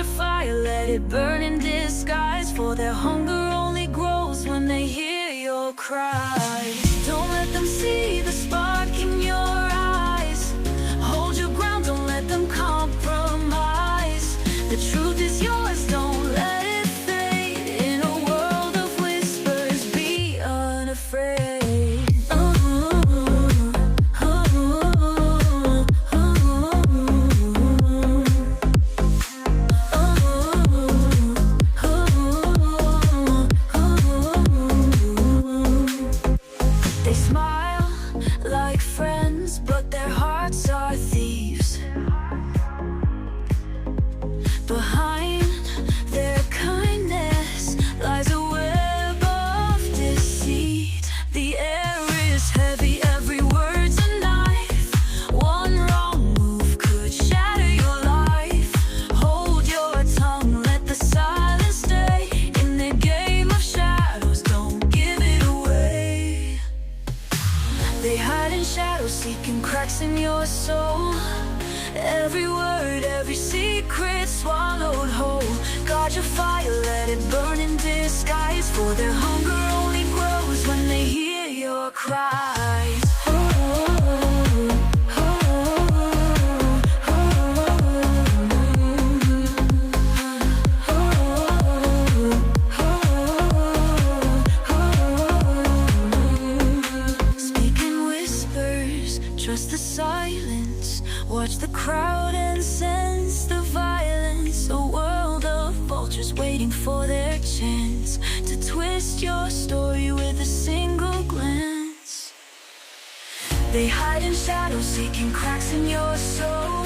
your fire, let it burn in disguise. For their hunger only grows when they hear your cry. Don't let them see the spark in your eyes. Hold your ground, don't let them compromise. The truth is yours, don't let it fade. In a world of whispers, be unafraid. They smile like friends, but their hearts are thieves. Behind their kindness lies a web of deceit. The air is heavy, every word's a knife. One wrong move could shatter your life. Hold your tongue, let the silence stay. In the game of shadows, don't give it away. They hide in shadows, seeking cracks in your soul. Every word, every secret swallowed whole. Guard your fire, let it burn in disguise. For their hunger only grows when they hear your cries. Speak in whispers, trust the silence. Watch the crowd and sense the violence. A world of vultures waiting for their chance to twist your story with a single glance. They hide in shadows, seeking cracks in your soul.